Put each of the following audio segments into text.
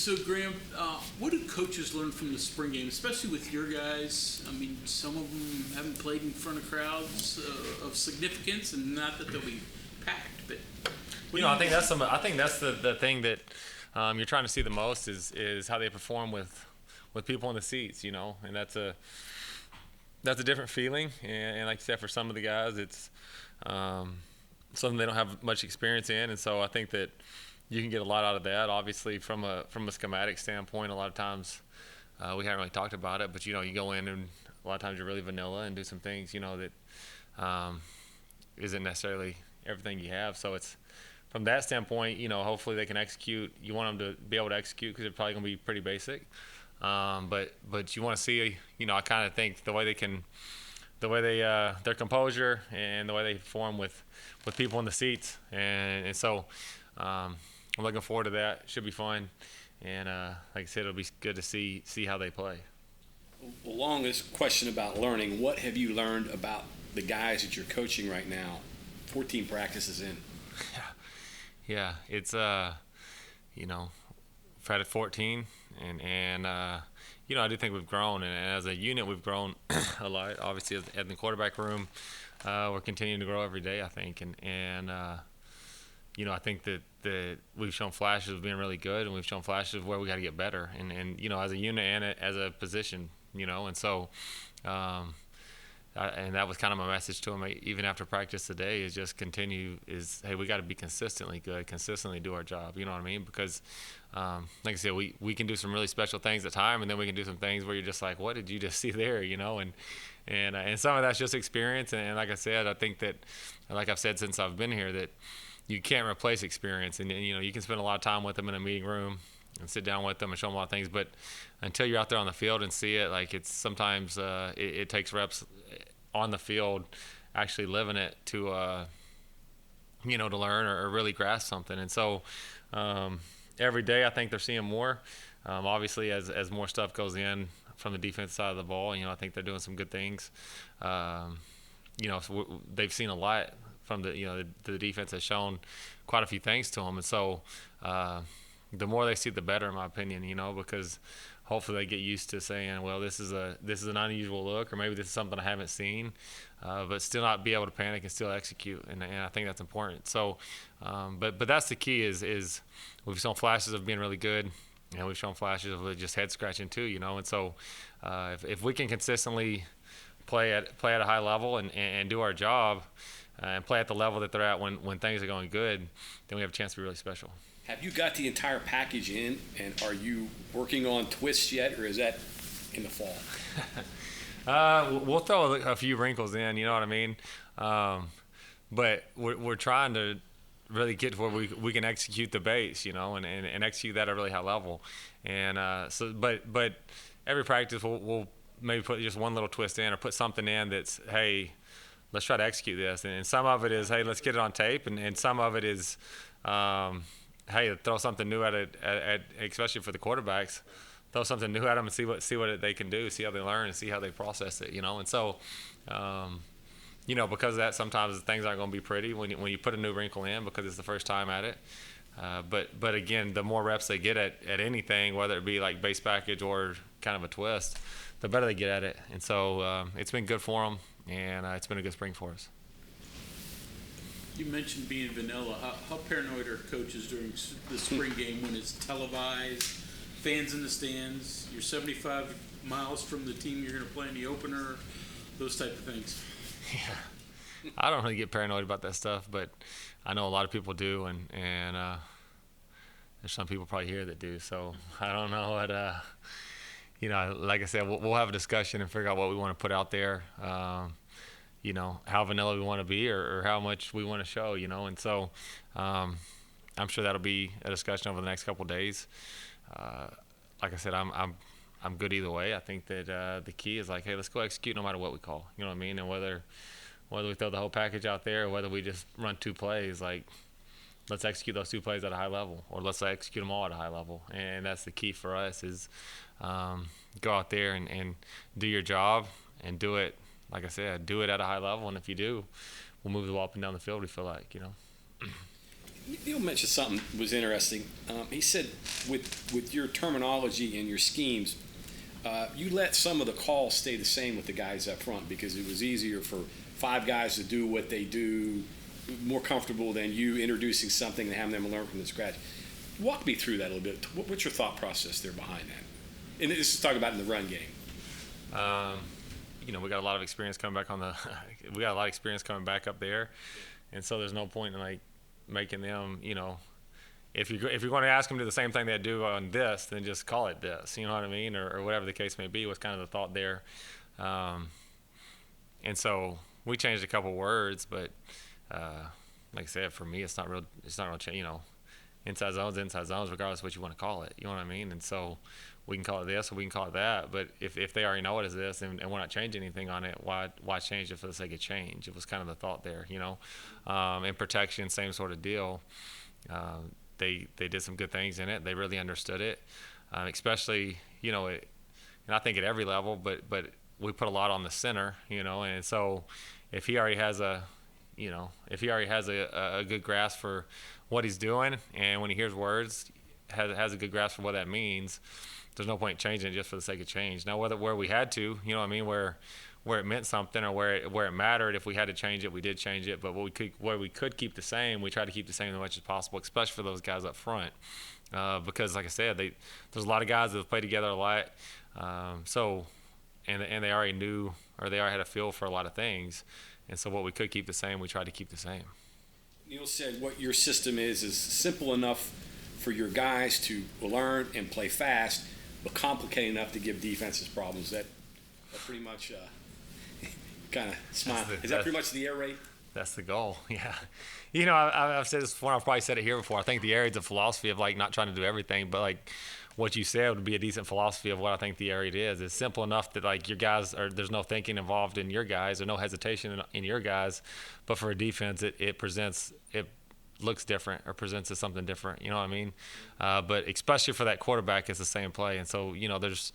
So Graham, what do coaches learn from the spring game, especially with your guys? I mean, some of them haven't played in front of crowds of significance, and not that they'll be packed, but I think that's the thing that you're trying to see the most is how they perform with people in the seats, and that's a different feeling. And like you said, for some of the guys, it's something they don't have much experience in, and so I think that you can get a lot out of that. Obviously, from a schematic standpoint, a lot of times we haven't really talked about it, but you go in and a lot of times you're really vanilla and do some things that isn't necessarily everything you have. So it's from that standpoint, hopefully they can execute. You want them to be able to execute because it's probably going to be pretty basic. But you want to see, I kind of think the way their composure and the way they perform with people in the seats, and so I'm looking forward to that. Should be fun, and like I said, it'll be good to see how they play. Along this question about learning, what have you learned about the guys that you're coaching right now? 14 practices in. Yeah, it's we've had it 14, and I do think we've grown, and as a unit we've grown a lot. Obviously, in the quarterback room, we're continuing to grow every day, I think, and I think that we've shown flashes of being really good, and we've shown flashes of where we got to get better, and as a unit and as a position, and so. And that was kind of my message to him, even after practice today, is just hey, we got to be consistently good, consistently do our job, you know what I mean? Because, like I said, we can do some really special things at time, and then we can do some things where you're just like, what did you just see there, and some of that's just experience, and like I said, I think that, like I've said since I've been here, that you can't replace experience, and you can spend a lot of time with them in a meeting room and sit down with them and show them a lot of things, but until you're out there on the field and see it, like it's sometimes it takes reps on the field, actually living it to to learn or really grasp something. And so every day I think they're seeing more. Obviously, as more stuff goes in from the defense side of the ball, I think they're doing some good things. So they've seen a lot from the defense has shown quite a few things to them, and so the more they see, the better, in my opinion. Because hopefully they get used to saying, well, this is an unusual look, or maybe this is something I haven't seen, but still not be able to panic and still execute, and I think that's important. So, but that's the key is we've shown flashes of being really good, and we've shown flashes of just head scratching too, and so if we can consistently play at a high level and do our job and play at the level that they're at when things are going good, then we have a chance to be really special. Have you got the entire package in, and are you working on twists yet, or is that in the fall? We'll throw a few wrinkles in, you know what I mean? But we're trying to really get to where we can execute the base, and execute that at a really high level. And but every practice we'll maybe put just one little twist in or put something in that's, hey, let's try to execute this. And some of it is, hey, let's get it on tape, and some of it is, hey, throw something new at it, especially for the quarterbacks. Throw something new at them and see what they can do, see how they learn, and see how they process it, And so, because of that, sometimes things aren't going to be pretty when you put a new wrinkle in because it's the first time at it. But again, the more reps they get at anything, whether it be like base package or kind of a twist, the better they get at it. And so it's been good for them, and it's been a good spring for us. You mentioned being vanilla. How paranoid are coaches during the spring game when it's televised, fans in the stands, you're 75 miles from the team you're going to play in the opener, those type of things? Yeah, I don't really get paranoid about that stuff, but I know a lot of people do, and there's some people probably here that do. So I don't know what, like I said, we'll have a discussion and figure out what we want to put out there. How vanilla we want to be or how much we want to show, and so I'm sure that'll be a discussion over the next couple of days. Like I said, I'm good either way. I think that the key is like, hey, let's go execute no matter what we call, you know what I mean? And whether we throw the whole package out there or whether we just run two plays, like let's execute those two plays at a high level, or let's execute them all at a high level. And that's the key for us is go out there and do your job and do it. Like I said, do it at a high level, and if you do, we'll move the ball up and down the field, we feel like, Neil mentioned something that was interesting. He said with your terminology and your schemes, you let some of the calls stay the same with the guys up front because it was easier for 5 guys to do what they do, more comfortable than you introducing something and having them learn from the scratch. Walk me through that a little bit. What's your thought process there behind that? And this is talking about in the run game. We got a lot of experience coming back we got a lot of experience coming back up there, and so there's no point in like making them, if you're going to ask them to do the same thing they do on this, then just call it this, you know what I mean, or whatever the case may be. Was kind of the thought there, and so we changed a couple words, but like I said, for me, it's not real change. Inside zones, regardless of what you want to call it, you know what I mean. And so we can call it this or we can call it that, but if they already know it is this and we're not changing anything on it, why change it for the sake of change? It was kind of the thought there, and protection, same sort of deal. They did some good things in it. They really understood it, especially, and I think at every level, but we put a lot on the center, and so if he already has a good grasp for what he's doing, and when he hears words, has a good grasp for what that means, there's no point changing it just for the sake of change. Now, where we had to, where it meant something or where it mattered, if we had to change it, we did change it. But where we could keep the same, we tried to keep the same as much as possible, especially for those guys up front, because, like I said, there's a lot of guys that have played together a lot, and they already knew or they already had a feel for a lot of things, and so what we could keep the same, we tried to keep the same. Neil said what your system is simple enough for your guys to learn and play fast, but complicated enough to give defenses problems. That pretty much kind of smile. Is that pretty much the air raid? That's the goal, yeah. I've said this before, I've probably said it here before. I think the air raid's a philosophy of like not trying to do everything, but like what you said would be a decent philosophy of what I think the air raid is. It's simple enough that like your guys there's no thinking involved in your guys or no hesitation in your guys, but for a defense it looks different or presents as something different, you know what I mean? But especially for that quarterback, it's the same play. And so, there's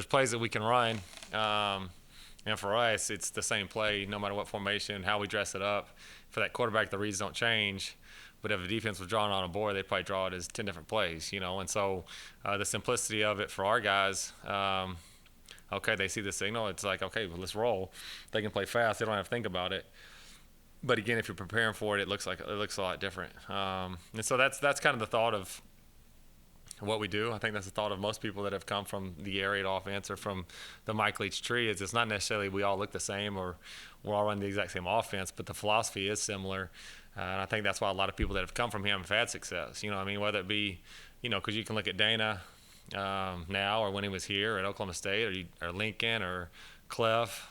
plays that we can run, and for us, it's the same play no matter what formation, how we dress it up. For that quarterback, the reads don't change. But if the defense was drawing on a board, they'd probably draw it as 10 different plays, And so the simplicity of it for our guys, okay, they see the signal. It's like, okay, well, let's roll. They can play fast. They don't have to think about it. But again, if you're preparing for it, it looks a lot different. And so that's kind of the thought of what we do. I think that's the thought of most people that have come from the air raid offense or from the Mike Leach tree. Is it's not necessarily we all look the same or we're all running the exact same offense, but the philosophy is similar. And I think that's why a lot of people that have come from him have had success. Whether it be, because you can look at Dana now or when he was here at Oklahoma State or Lincoln or Cliff.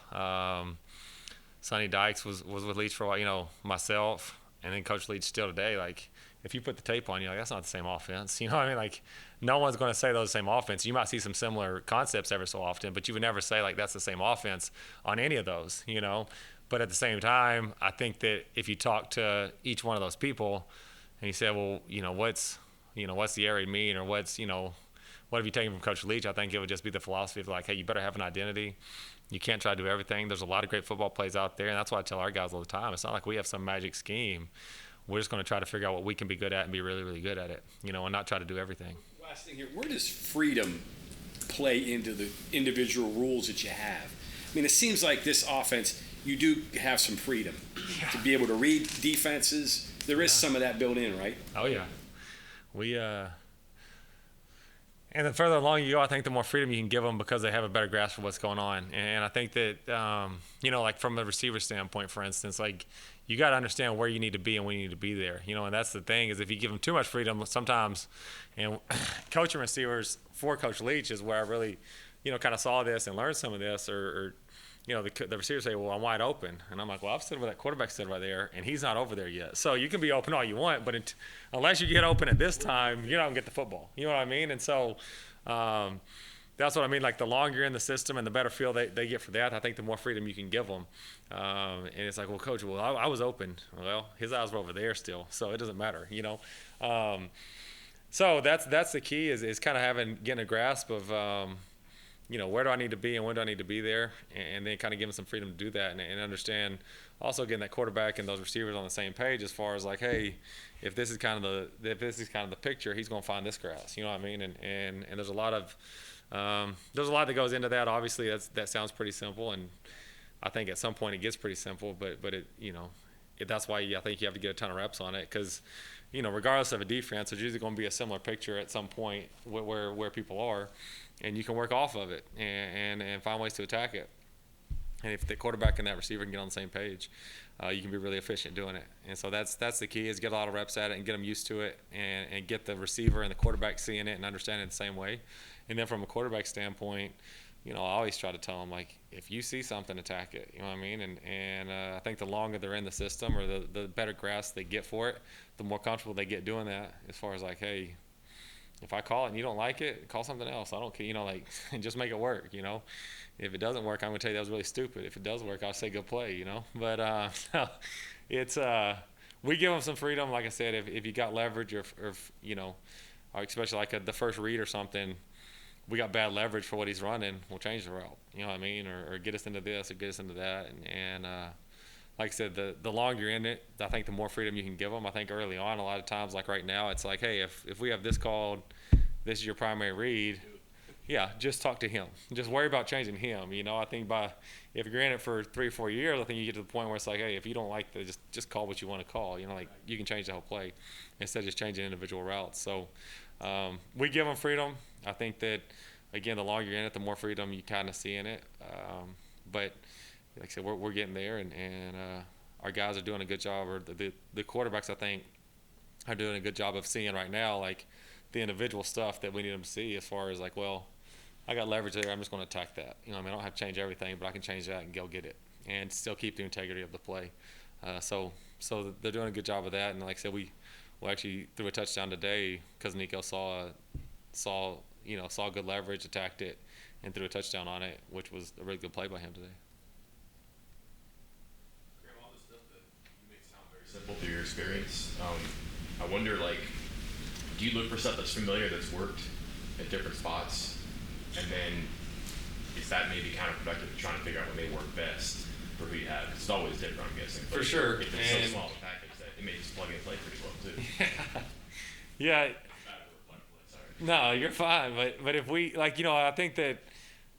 Sonny Dykes was with Leach for a while, myself, and then Coach Leach still today. Like, if you put the tape on, you're like, that's not the same offense. You know what I mean? Like, no one's going to say those same offense. You might see some similar concepts every so often, but you would never say, like, that's the same offense on any of those, But at the same time, I think that if you talk to each one of those people and you say, well, what's the air raid mean or what have you taken from Coach Leach? I think it would just be the philosophy of like, hey, you better have an identity. You can't try to do everything. There's a lot of great football plays out there, and that's why I tell our guys all the time. It's not like we have some magic scheme. We're just going to try to figure out what we can be good at and be really, really good at it, and not try to do everything. Last thing here, where does freedom play into the individual rules that you have? I mean, it seems like this offense, you do have some freedom to be able to read defenses. There is some of that built in, right? Oh, yeah. And the further along you go, I think the more freedom you can give them because they have a better grasp of what's going on. And I think that, like from the receiver standpoint, for instance, like you got to understand where you need to be and when you need to be there. And that's the thing is if you give them too much freedom sometimes, and coaching receivers for Coach Leach is where I really, kind of saw this and learned some of this or the receivers say, well, I'm wide open. And I'm like, well, I've stood where that quarterback stood right there, and he's not over there yet. So you can be open all you want, but unless you get open at this time, you're not going to get the football. You know what I mean? And so that's what I mean. Like the longer you're in the system and the better feel they get for that, I think the more freedom you can give them. And it's like, well, Coach, I was open. Well, his eyes were over there still, so it doesn't matter, So that's the key is kind of getting a grasp of where do I need to be and when do I need to be there, and then kind of give them some freedom to do that, and understand also getting that quarterback and those receivers on the same page as far as like, hey, if this is kind of the picture, he's going to find this grass. You know what I mean? And there's a lot that goes into that. Obviously, that sounds pretty simple, and I think at some point it gets pretty simple, but it that's why I think you have to get a ton of reps on it, because regardless of a defense, there's usually going to be a similar picture at some point where people are, and you can work off of it and find ways to attack it. And if the quarterback and that receiver can get on the same page, you can be really efficient doing it. And so that's the key, is get a lot of reps at it and get them used to it, and get the receiver and the quarterback seeing it and understanding it the same way. And then from a quarterback standpoint, I always try to tell them, like, if you see something, attack it. You know what I mean? And I think the longer they're in the system, or the better grasp they get for it, the more comfortable they get doing that, as far as like, hey, if I call it and you don't like it, call something else. I don't care, and just make it work, If it doesn't work, I'm going to tell you that was really stupid. If it does work, I'll say good play, But it's we give them some freedom. Like I said, if you got leverage or especially like the first read or something, we got bad leverage for what he's running, we'll change the route. You know what I mean? Or get us into this or get us into that. And like I said, the longer you're in it, I think the more freedom you can give them. I think early on, a lot of times, like right now, it's like, hey, if we have this called, this is your primary read, yeah, just talk to him. Just worry about changing him. I think if you're in it for 3 or 4 years, I think you get to the point where it's like, hey, if you don't like the, just call what you want to call. You can change the whole play instead of just changing individual routes. So we give them freedom. I think that, again, the longer you're in it, the more freedom you kind of see in it. But like I said, we're getting there, and our guys are doing a good job, or the quarterbacks, I think, are doing a good job of seeing right now, like, the individual stuff that we need them to see, as far as like, well, I got leverage there, I'm just going to attack that. I don't have to change everything, but I can change that and go get it and still keep the integrity of the play. So they're doing a good job of that. And like I said, we actually threw a touchdown today because Nico saw good leverage, attacked it, and threw a touchdown on it, which was a really good play by him today. Graham, all the stuff that you make sound very simple through your experience, I wonder, like, do you look for stuff that's familiar, that's worked at different spots, and then is that maybe counterproductive to trying to figure out what may work best for who you have? Because it's always different, I'm guessing. For sure. If it's so small a package that it may just plug and play pretty well too. Yeah. No, you're fine. But if we, like, I think that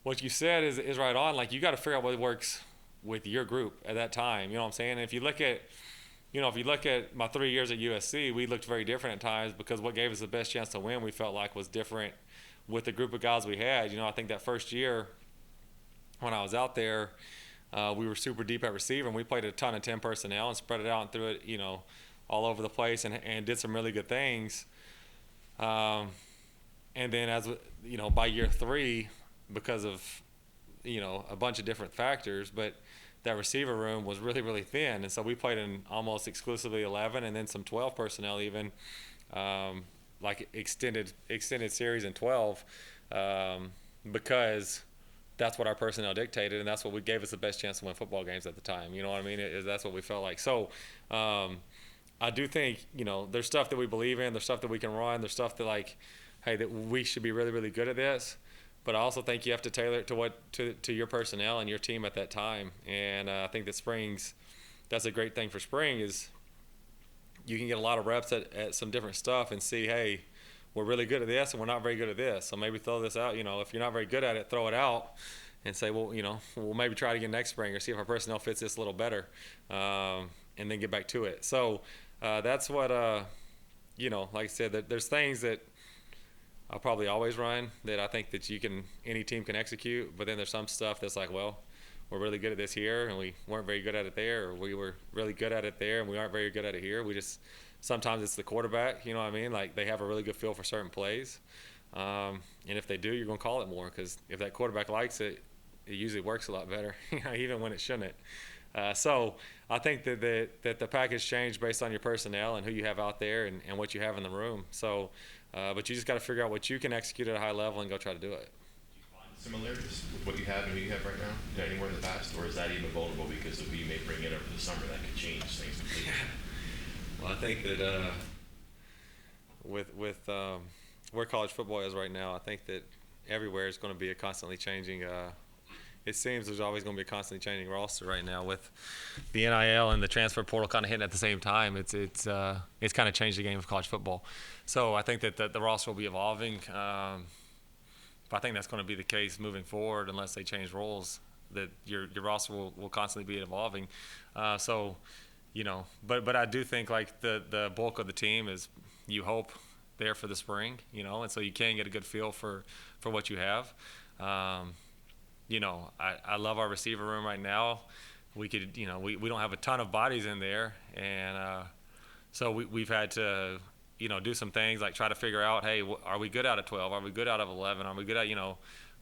what you said is right on. Like, you got to figure out what works with your group at that time. You know what I'm saying? And if you look at my 3 years at USC, we looked very different at times, because what gave us the best chance to win, we felt like, was different with the group of guys we had. I think that first year when I was out there, we were super deep at receiver, and we played a ton of 10 personnel and spread it out and threw it, all over the place, and did some really good things. And then by year 3, because of, a bunch of different factors, but that receiver room was really, really thin. And so we played in almost exclusively 11, and then some 12 personnel even, like extended series in 12, because that's what our personnel dictated, and that's what gave us the best chance to win football games at the time. You know what I mean? That's what we felt like. So I do think, there's stuff that we believe in, there's stuff that we can run, there's stuff that, like, hey, that we should be really, really good at this. But I also think you have to tailor it to your personnel and your team at that time. And I think that that's a great thing for spring, is you can get a lot of reps at some different stuff and see, hey, we're really good at this and we're not very good at this. So maybe throw this out. If you're not very good at it, throw it out and say, well, we'll maybe try it again next spring, or see if our personnel fits this a little better, and then get back to it. So that's what, like I said, there's things that I'll probably always run that I think that any team can execute, but then there's some stuff that's like, well, we're really good at this here and we weren't very good at it there, or we were really good at it there and we aren't very good at it here. Sometimes it's the quarterback, you know what I mean? Like, they have a really good feel for certain plays. And if they do, you're going to call it more, because if that quarterback likes it, it usually works a lot better, even when it shouldn't. So I think that the package changed based on your personnel and who you have out there and what you have in the room. So, but you just got to figure out what you can execute at a high level and go try to do it. Do you find similarities with what you have and who you have right now anywhere in the past, or is that even vulnerable because of who you may bring in over the summer that could change things completely? Well, I think that with where college football is right now, I think that everywhere is going to be a constantly changing. It seems there's always going to be a constantly changing roster right now with the NIL and the transfer portal kind of hitting at the same time. It's kind of changed the game of college football. So I think that the roster will be evolving. But I think that's going to be the case moving forward unless they change roles. That your roster will constantly be evolving. But I do think like the bulk of the team is, you hope, there for the spring, and so you can get a good feel for what you have. I love our receiver room right now. We could, we don't have a ton of bodies in there, and so we've had to, do some things like try to figure out, hey, are we good out of 12? Are we good out of 11? Are we good at,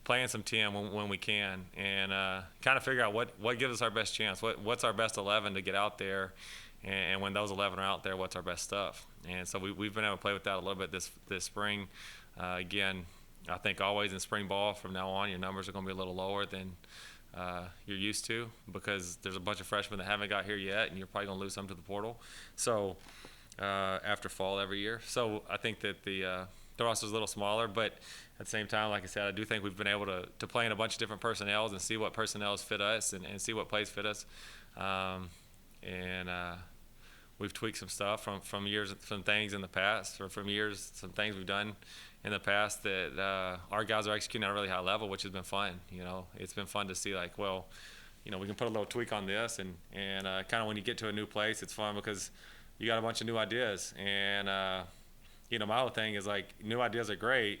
playing some 10 when we can, and kind of figure out what gives us our best chance, what's our best 11 to get out there, and when those 11 are out there, what's our best stuff. And so we've been able to play with that a little bit this spring. Again, I think always in spring ball from now on, your numbers are going to be a little lower than you're used to, because there's a bunch of freshmen that haven't got here yet, and you're probably going to lose some to the portal. So after fall every year. So I think that the roster's a little smaller, but at the same time, like I said, I do think we've been able to play in a bunch of different personnels and see what personnels fit us and see what plays fit us. We've tweaked some stuff from years, some things in the past, or from years, some things we've done in the past that our guys are executing at a really high level, which has been fun. It's been fun to see, like, well, we can put a little tweak on this, and kind of when you get to a new place, it's fun because you got a bunch of new ideas. And my whole thing is, like, new ideas are great,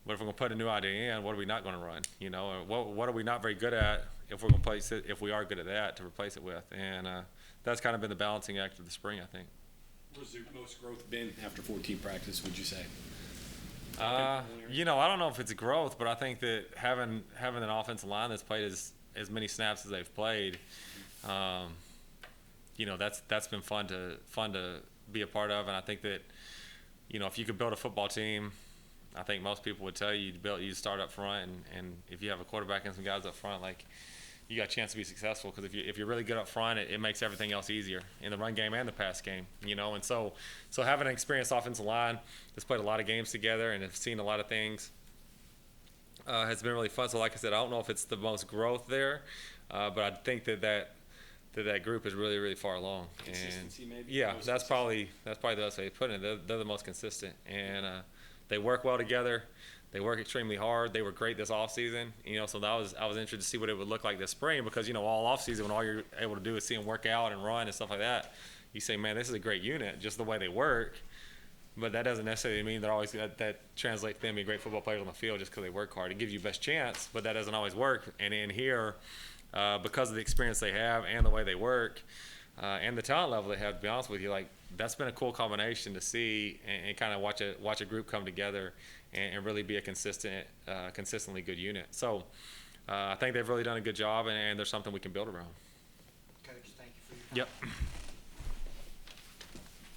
but if we're going to put a new idea in, what are we not going to run? Or what are we not very good at if we're going to place it, if we are good at that, to replace it with? And that's kind of been the balancing act of the spring, I think. Where's the most growth been after 14 practice, would you say? I don't know if it's growth, but I think that having an offensive line that's played as many snaps as they've played, that's been fun to be a part of. And I think that, if you could build a football team, I think most people would tell you you start up front, and if you have a quarterback and some guys up front, like, you got a chance to be successful, because if you're really good up front, it makes everything else easier in the run game and the pass game, and so having an experienced offensive line that's played a lot of games together and have seen a lot of things has been really fun. So like I said, I don't know if it's the most growth there, but I think that group is really, really far along. Consistency, maybe? Yeah, that's probably the best way to put it. They're the most consistent, and they work well together. They work extremely hard. They were great this off season, so I was interested to see what it would look like this spring, because all off season, when all you're able to do is see them work out and run and stuff like that, you say, man, this is a great unit, just the way they work. But that doesn't necessarily mean they're always that translates to them being great football players on the field just because they work hard. It gives you best chance, but that doesn't always work. And in here, because of the experience they have and the way they work, and the talent level they have, to be honest with you, like, that's been a cool combination to see and kind of watch a group come together and really be a consistently good unit. So I think they've really done a good job, and there's something we can build around. Coach, thank you for your time. Yep.